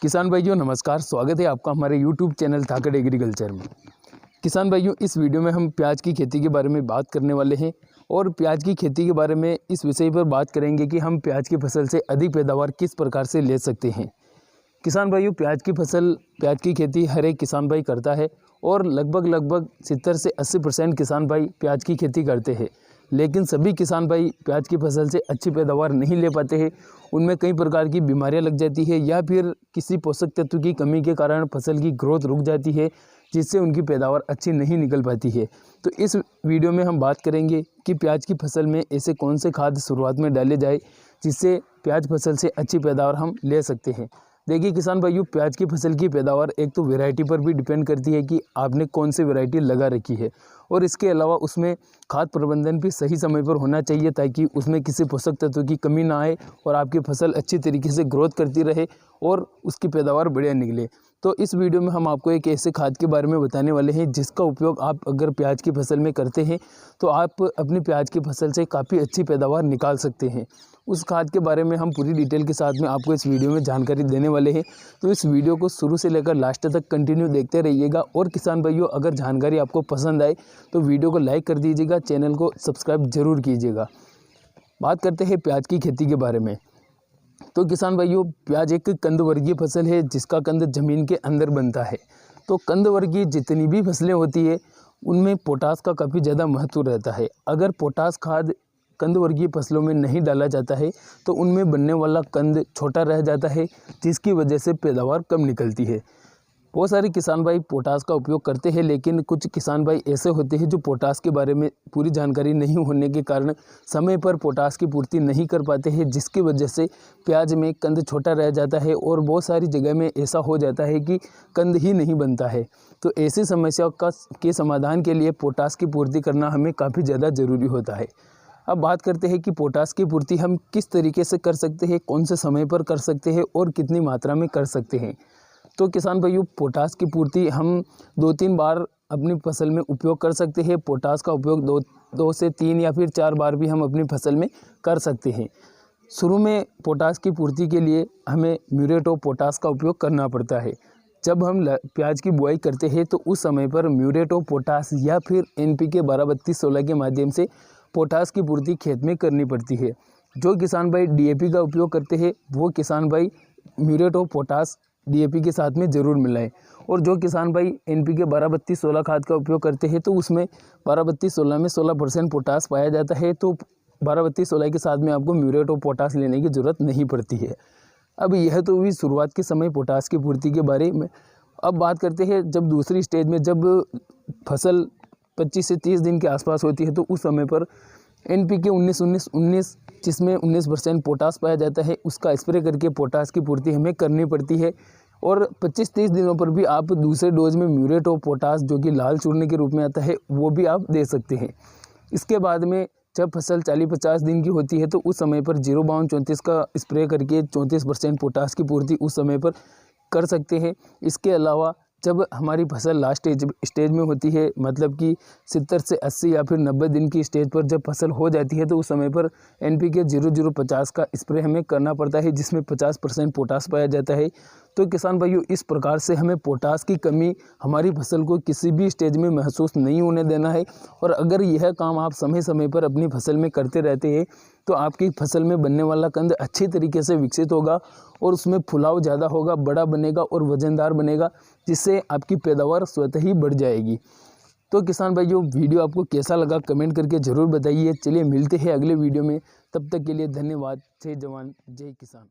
किसान भाइयों नमस्कार, स्वागत है आपका हमारे YouTube चैनल धाकड़ एग्रीकल्चर में। किसान भाइयों, इस वीडियो में हम प्याज की खेती के बारे में बात करने वाले हैं और प्याज की खेती के बारे में इस विषय पर बात करेंगे कि हम प्याज की फसल से अधिक पैदावार किस प्रकार से ले सकते हैं। किसान भाइयों, प्याज की खेती हर एक किसान भाई करता है और लगभग 70 से 80% किसान भाई प्याज की खेती करते हैं, लेकिन सभी किसान भाई प्याज की फसल से अच्छी पैदावार नहीं ले पाते हैं। उनमें कई प्रकार की बीमारियां लग जाती है या फिर किसी पोषक तत्व की कमी के कारण फसल की ग्रोथ रुक जाती है, जिससे उनकी पैदावार अच्छी नहीं निकल पाती है। तो इस वीडियो में हम बात करेंगे कि प्याज की फसल में ऐसे कौन से खाद शुरुआत में डाले जाए जिससे प्याज फसल से अच्छी पैदावार हम ले सकते हैं। देखिए किसान भाइयों, प्याज की फसल की पैदावार एक तो वैरायटी पर भी डिपेंड करती है कि आपने कौन सी वैरायटी लगा रखी है, और इसके अलावा उसमें खाद प्रबंधन भी सही समय पर होना चाहिए ताकि उसमें किसी पोषक तत्व की कमी ना आए और आपकी फसल अच्छी तरीके से ग्रोथ करती रहे और उसकी पैदावार बढ़िया निकले। तो इस वीडियो में हम आपको एक ऐसे खाद के बारे में बताने वाले हैं जिसका उपयोग आप अगर प्याज की फसल में करते हैं तो आप अपनी प्याज की फसल से काफ़ी अच्छी पैदावार निकाल सकते हैं। उस खाद के बारे में हम पूरी डिटेल के साथ में आपको इस वीडियो में जानकारी देने वाले हैं, तो इस वीडियो को शुरू से लेकर लास्ट तक कंटिन्यू देखते रहिएगा। और किसान भाइयों, अगर जानकारी आपको पसंद आए तो वीडियो को लाइक कर दीजिएगा, चैनल को सब्सक्राइब जरूर कीजिएगा। बात करते हैं प्याज की खेती के बारे में। तो किसान भाइयों, प्याज एक कंद वर्गीय फसल है जिसका कंद जमीन के अंदर बनता है। तो कंद वर्गीय जितनी भी फसलें होती है उनमें पोटास का काफ़ी ज़्यादा महत्व रहता है। अगर पोटास खाद कंद वर्गीय फसलों में नहीं डाला जाता है तो उनमें बनने वाला कंद छोटा रह जाता है, जिसकी वजह से पैदावार कम निकलती है। बहुत सारे किसान भाई पोटास का उपयोग करते हैं, लेकिन कुछ किसान भाई ऐसे होते हैं जो पोटास के बारे में पूरी जानकारी नहीं होने के कारण समय पर पोटास की पूर्ति नहीं कर पाते हैं, जिसकी वजह से प्याज में कंद छोटा रह जाता है और बहुत सारी जगह में ऐसा हो जाता है कि कंद ही नहीं बनता है। तो ऐसी समस्याओं के समाधान के लिए पोटास की पूर्ति करना हमें काफ़ी ज़्यादा ज़रूरी होता है। अब बात करते हैं कि पोटास की पूर्ति हम किस तरीके से कर सकते हैं, कौन से समय पर कर सकते हैं और कितनी मात्रा में कर सकते हैं। तो किसान भाइयों, पोटास की पूर्ति हम 2-3 बार अपनी फसल में उपयोग कर सकते हैं। पोटास का उपयोग 2 से 3 या फिर 4 बार भी हम अपनी फसल में कर सकते हैं। शुरू में पोटास की पूर्ति के लिए हमें म्यूरेट ऑफ पोटास का उपयोग करना पड़ता है। जब हम प्याज की बुआई करते हैं तो उस समय पर म्यूरेट ऑफ पोटास या फिर NPK 12-32-16 के माध्यम से पोटास की पूर्ति खेत में करनी पड़ती है। जो किसान भाई DAP का उपयोग करते हैं वो किसान भाई म्यूरेट ऑफ पोटास DAP के साथ में ज़रूर मिलाएं, और जो किसान भाई NPK 12-32-16 खाद का उपयोग करते हैं तो उसमें 12-32-16 में 16% पोटास पाया जाता है। तो 12-32-16 के साथ में आपको म्यूरेट ऑफ पोटास लेने की ज़रूरत नहीं पड़ती है। अब यह तो हुई शुरुआत के समय पोटास की पूर्ति के बारे में। अब बात करते हैं जब दूसरी स्टेज में, जब फसल 25 से 30 दिन के आसपास होती है तो उस समय पर NPK 19-19-19 जिसमें 19% पोटास पाया जाता है, उसका स्प्रे करके पोटास की पूर्ति हमें करनी पड़ती है। और 25-30 दिनों पर भी आप दूसरे डोज में म्यूरेट ऑफ पोटास जो कि लाल चूर्ने के रूप में आता है वो भी आप दे सकते हैं। इसके बाद में जब फसल 40-50 दिन की होती है तो उस समय पर 052-34 का स्प्रे करके 34% पोटास की पूर्ति उस समय पर कर सकते हैं। इसके अलावा जब हमारी फसल लास्ट स्टेज में होती है, मतलब कि 70 से 80 या फिर 90 दिन की स्टेज पर जब फसल हो जाती है तो उस समय पर NPK 0050 का स्प्रे हमें करना पड़ता है, जिसमें 50% पोटास पाया जाता है। तो किसान भाइयों, इस प्रकार से हमें पोटास की कमी हमारी फसल को किसी भी स्टेज में महसूस नहीं होने देना है। और अगर यह काम आप समय समय पर अपनी फसल में करते रहते हैं तो आपकी फसल में बनने वाला कंद अच्छी तरीके से विकसित होगा और उसमें फुलाव ज़्यादा होगा, बड़ा बनेगा और वजनदार बनेगा, जिससे आपकी पैदावार स्वतः ही बढ़ जाएगी। तो किसान भाइयों, वीडियो आपको कैसा लगा कमेंट करके ज़रूर बताइए। चलिए मिलते हैं अगले वीडियो में, तब तक के लिए धन्यवाद। जय जवान जय किसान।